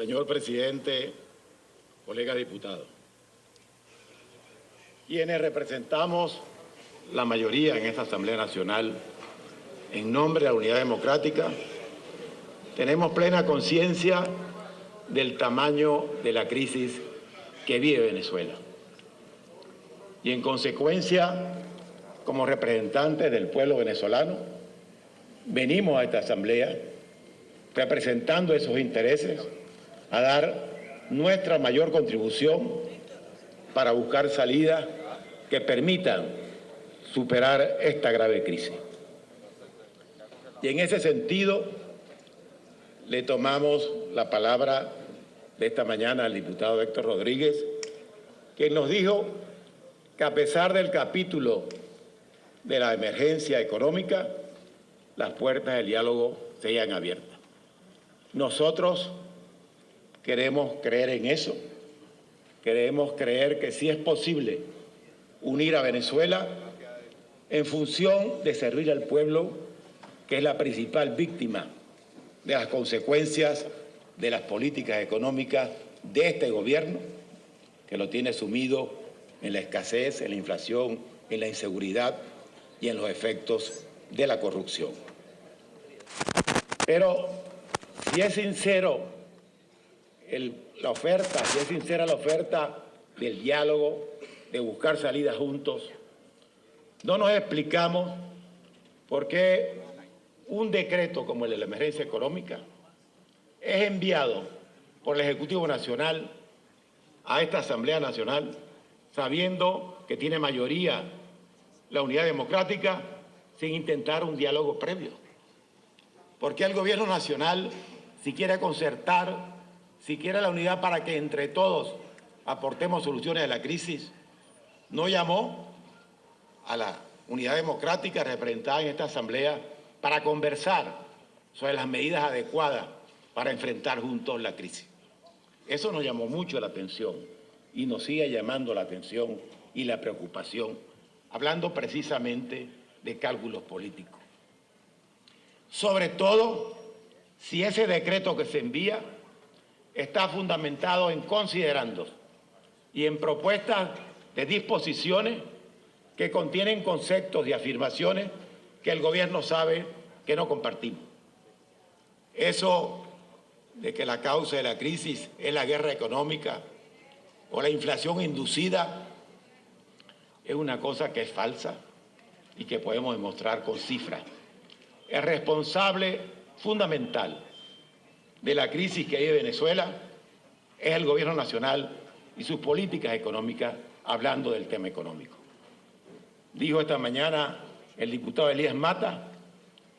Señor presidente, colegas diputados, quienes representamos la mayoría en esta Asamblea Nacional, en nombre de la Unidad Democrática, tenemos plena conciencia del tamaño de la crisis que vive Venezuela. Y en consecuencia, como representantes del pueblo venezolano, venimos a esta Asamblea representando esos intereses a dar nuestra mayor contribución para buscar salidas que permitan superar esta grave crisis. Y en ese sentido, le tomamos la palabra de esta mañana al diputado Héctor Rodríguez, quien nos dijo que a pesar del capítulo de la emergencia económica, las puertas del diálogo seguían abiertas. Nosotros queremos creer en eso, queremos creer que sí es posible unir a Venezuela en función de servir al pueblo, que es la principal víctima de las consecuencias de las políticas económicas de este gobierno, que lo tiene sumido en la escasez, en la inflación, en la inseguridad y en los efectos de la corrupción. Pero si es sincera la oferta del diálogo, de buscar salidas juntos, no nos explicamos por qué un decreto como el de la emergencia económica es enviado por el Ejecutivo Nacional a esta Asamblea Nacional, sabiendo que tiene mayoría la Unidad Democrática, sin intentar un diálogo previo. ¿Por qué el Gobierno Nacional, si quiere concertar, si quiere la unidad para que entre todos aportemos soluciones a la crisis, no llamó a la Unidad Democrática representada en esta Asamblea para conversar sobre las medidas adecuadas para enfrentar juntos la crisis? Eso nos llamó mucho la atención y nos sigue llamando la atención y la preocupación, hablando precisamente de cálculos políticos. Sobre todo, si ese decreto que se envía está fundamentado en considerandos y en propuestas de disposiciones que contienen conceptos y afirmaciones que el gobierno sabe que no compartimos. Eso de que la causa de la crisis es la guerra económica o la inflación inducida es una cosa que es falsa y que podemos demostrar con cifras. El responsable fundamental de la crisis que vive Venezuela es el gobierno nacional y sus políticas económicas, hablando del tema económico. Dijo esta mañana el diputado Elías Mata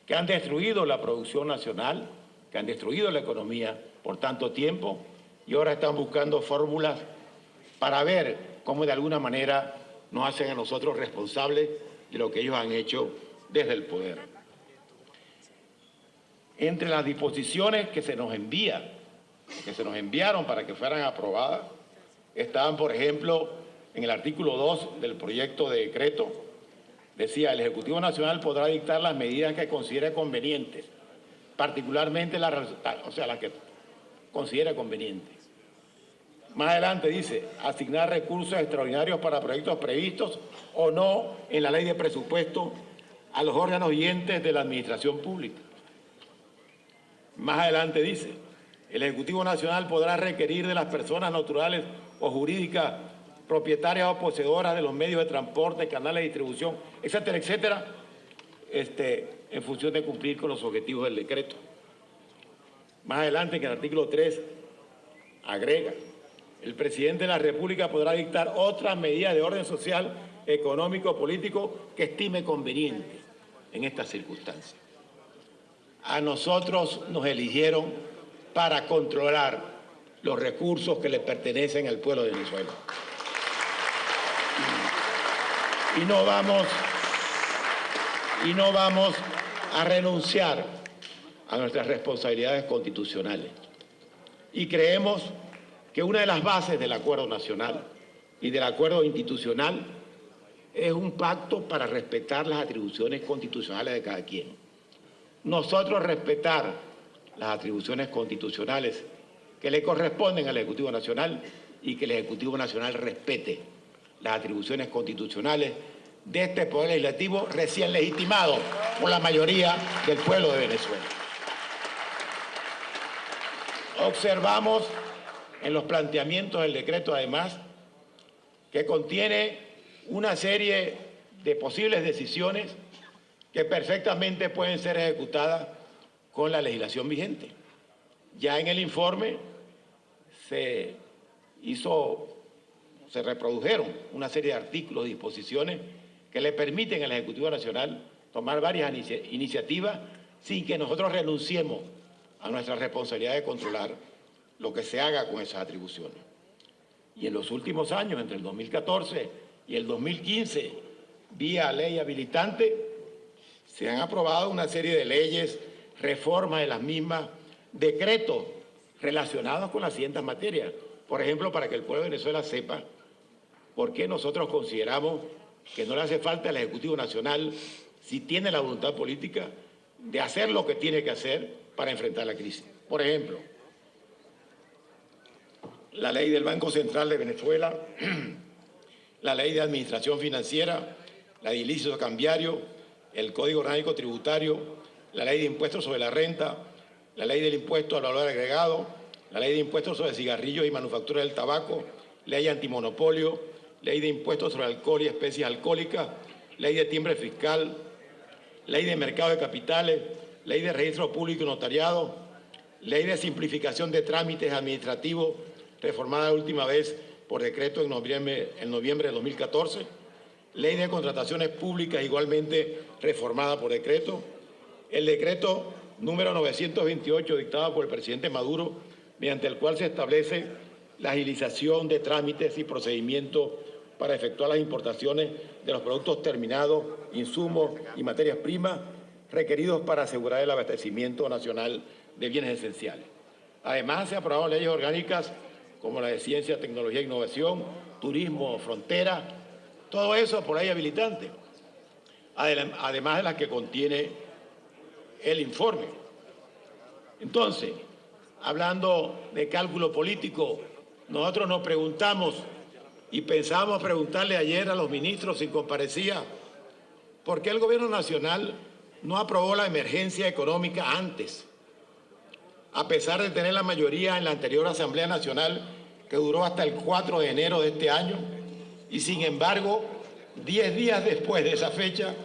que han destruido la producción nacional, que han destruido la economía por tanto tiempo y ahora están buscando fórmulas para ver cómo de alguna manera nos hacen a nosotros responsables de lo que ellos han hecho desde el poder. Entre las disposiciones que se nos enviaron para que fueran aprobadas, estaban, por ejemplo, en el artículo 2 del proyecto de decreto, decía: el Ejecutivo Nacional podrá dictar las medidas que considere convenientes, particularmente las que considere convenientes. Más adelante dice: asignar recursos extraordinarios para proyectos previstos o no en la ley de presupuesto a los órganos y entes de la administración pública. Más adelante dice: el Ejecutivo Nacional podrá requerir de las personas naturales o jurídicas propietarias o poseedoras de los medios de transporte, canales de distribución, etcétera, etcétera, en función de cumplir con los objetivos del decreto. Más adelante, en el artículo 3, agrega: el presidente de la República podrá dictar otras medidas de orden social, económico, político que estime conveniente en estas circunstancias. A nosotros nos eligieron para controlar los recursos que le pertenecen al pueblo de Venezuela. Y no vamos a renunciar a nuestras responsabilidades constitucionales. Y creemos que una de las bases del acuerdo nacional y del acuerdo institucional es un pacto para respetar las atribuciones constitucionales de cada quien. Nosotros respetar las atribuciones constitucionales que le corresponden al Ejecutivo Nacional y que el Ejecutivo Nacional respete las atribuciones constitucionales de este Poder Legislativo recién legitimado por la mayoría del pueblo de Venezuela. Observamos en los planteamientos del decreto, además, que contiene una serie de posibles decisiones que perfectamente pueden ser ejecutadas con la legislación vigente. Ya en el informe se reprodujeron una serie de artículos y disposiciones que le permiten al Ejecutivo Nacional tomar varias iniciativas sin que nosotros renunciemos a nuestra responsabilidad de controlar lo que se haga con esas atribuciones. Y en los últimos años, entre el 2014 y el 2015, vía ley habilitante, se han aprobado una serie de leyes, reformas de las mismas, decretos relacionados con las siguientes materias. Por ejemplo, para que el pueblo de Venezuela sepa por qué nosotros consideramos que no le hace falta al Ejecutivo Nacional, si tiene la voluntad política, de hacer lo que tiene que hacer para enfrentar la crisis. Por ejemplo, la ley del Banco Central de Venezuela, la ley de administración financiera, la de ilícito cambiario, el Código Orgánico Tributario, la ley de impuestos sobre la renta, la ley del impuesto al valor agregado, la ley de impuestos sobre cigarrillos y manufactura del tabaco, ley antimonopolio, ley de impuestos sobre alcohol y especies alcohólicas, ley de timbre fiscal, ley de mercado de capitales, ley de registro público y notariado, ley de simplificación de trámites administrativos, reformada la última vez por decreto en noviembre de 2014, ley de contrataciones públicas igualmente reformada por decreto, el decreto número 928 dictado por el presidente Maduro, mediante el cual se establece la agilización de trámites y procedimientos para efectuar las importaciones de los productos terminados, insumos y materias primas requeridos para asegurar el abastecimiento nacional de bienes esenciales. Además, se aprobaron leyes orgánicas como la de Ciencia, Tecnología e Innovación, Turismo, Frontera, todo eso por ley habilitante, además de las que contiene el informe. Entonces, hablando de cálculo político, nosotros nos preguntamos y pensábamos preguntarle ayer a los ministros si comparecía, ¿por qué el Gobierno Nacional no aprobó la emergencia económica antes? A pesar de tener la mayoría en la anterior Asamblea Nacional, que duró hasta el 4 de enero de este año, y sin embargo, 10 días después de esa fecha,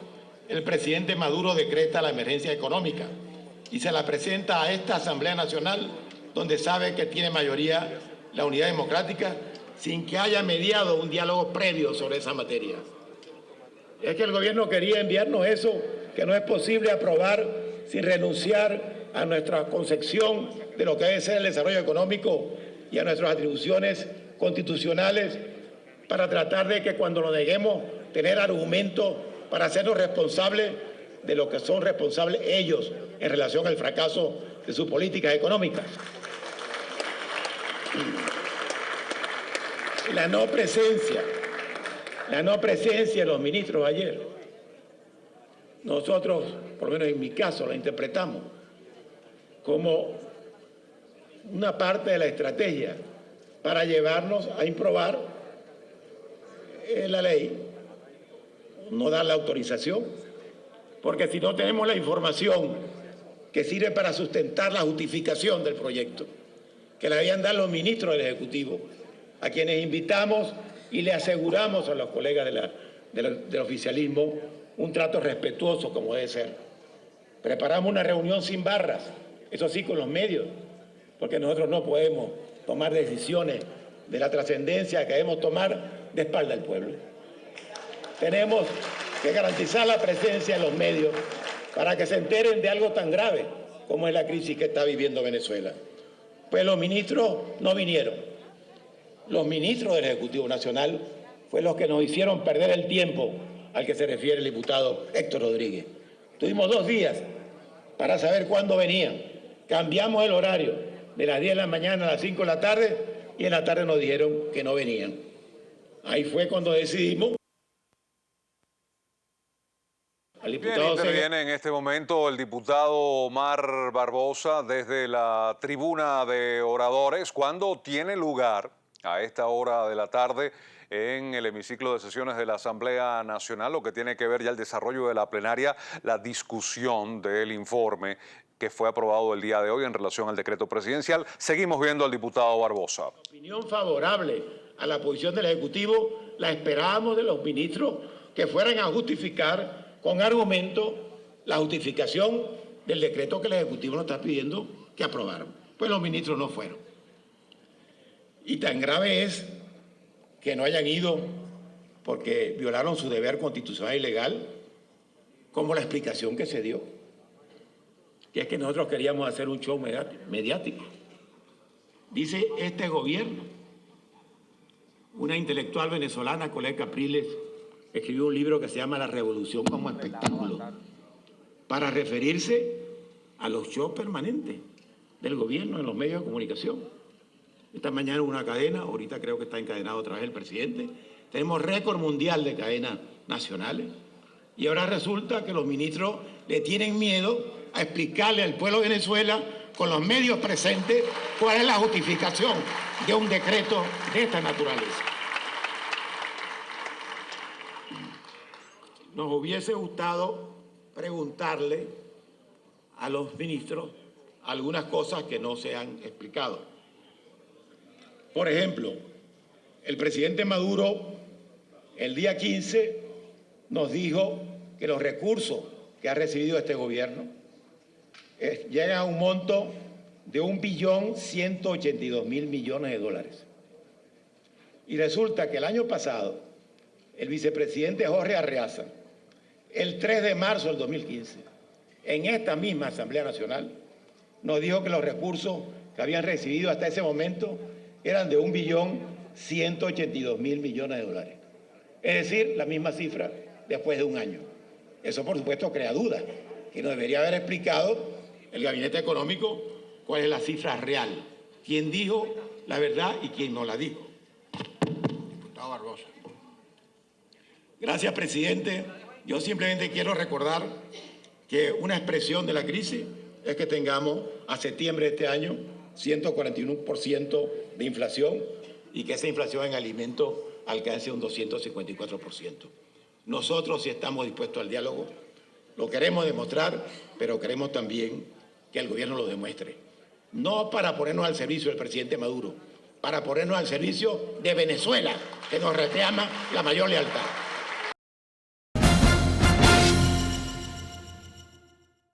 el presidente Maduro decreta la emergencia económica y se la presenta a esta Asamblea Nacional, donde sabe que tiene mayoría la Unidad Democrática, sin que haya mediado un diálogo previo sobre esa materia. Es que el gobierno quería enviarnos eso, que no es posible aprobar sin renunciar a nuestra concepción de lo que debe ser el desarrollo económico y a nuestras atribuciones constitucionales, para tratar de que cuando lo neguemos, tener argumentos para hacernos responsables de lo que son responsables ellos en relación al fracaso de sus políticas económicas. La no presencia de los ministros ayer, nosotros, por lo menos en mi caso, la interpretamos como una parte de la estrategia para llevarnos a improbar la ley, no dar la autorización, porque si no tenemos la información que sirve para sustentar la justificación del proyecto, que la debían dar los ministros del Ejecutivo, a quienes invitamos y le aseguramos a los colegas del oficialismo un trato respetuoso como debe ser. Preparamos una reunión sin barras, eso sí, con los medios, porque nosotros no podemos tomar decisiones de la trascendencia que debemos tomar de espalda al pueblo. Tenemos que garantizar la presencia de los medios para que se enteren de algo tan grave como es la crisis que está viviendo Venezuela. Pues los ministros no vinieron. Los ministros del Ejecutivo Nacional fue los que nos hicieron perder el tiempo al que se refiere el diputado Héctor Rodríguez. Tuvimos 2 días para saber cuándo venían. Cambiamos el horario de las 10 de la mañana a las 5 de la tarde y en la tarde nos dijeron que no venían. Ahí fue cuando decidimos diputado Interviene en este momento el diputado Omar Barbosa desde la tribuna de oradores cuando tiene lugar a esta hora de la tarde en el hemiciclo de sesiones de la Asamblea Nacional, lo que tiene que ver ya el desarrollo de la plenaria, la discusión del informe que fue aprobado el día de hoy en relación al decreto presidencial. Seguimos viendo al diputado Barbosa. Opinión favorable a la posición del Ejecutivo la esperábamos de los ministros que fueran a justificar con argumento la justificación del decreto que el Ejecutivo nos está pidiendo que aprobaron. Pues los ministros no fueron. Y tan grave es que no hayan ido porque violaron su deber constitucional y legal, como la explicación que se dio, que es que nosotros queríamos hacer un show mediático. Dice este gobierno, una intelectual venezolana, Colette Capriles, escribió un libro que se llama La Revolución como Espectáculo, para referirse a los shows permanentes del gobierno en los medios de comunicación. Esta mañana hubo una cadena, ahorita creo que está encadenado otra vez el presidente. Tenemos récord mundial de cadenas nacionales. Y ahora resulta que los ministros le tienen miedo a explicarle al pueblo de Venezuela, con los medios presentes, cuál es la justificación de un decreto de esta naturaleza. Nos hubiese gustado preguntarle a los ministros algunas cosas que no se han explicado. Por ejemplo, el presidente Maduro el día 15 nos dijo que los recursos que ha recibido este gobierno llegan a un monto de $1.182.000.000.000. Y resulta que el año pasado, el vicepresidente Jorge Arreaza, el 3 de marzo del 2015, en esta misma Asamblea Nacional, nos dijo que los recursos que habían recibido hasta ese momento eran de $1.182.000.000.000. Es decir, la misma cifra después de un año. Eso, por supuesto, crea dudas, que nos debería haber explicado el Gabinete Económico cuál es la cifra real, quién dijo la verdad y quién no la dijo. Diputado Barbosa. Gracias, presidente. Yo simplemente quiero recordar que una expresión de la crisis es que tengamos a septiembre de este año 141% de inflación y que esa inflación en alimentos alcance un 254%. Nosotros sí estamos dispuestos al diálogo, lo queremos demostrar, pero queremos también que el gobierno lo demuestre. No para ponernos al servicio del presidente Maduro, para ponernos al servicio de Venezuela, que nos reclama la mayor lealtad.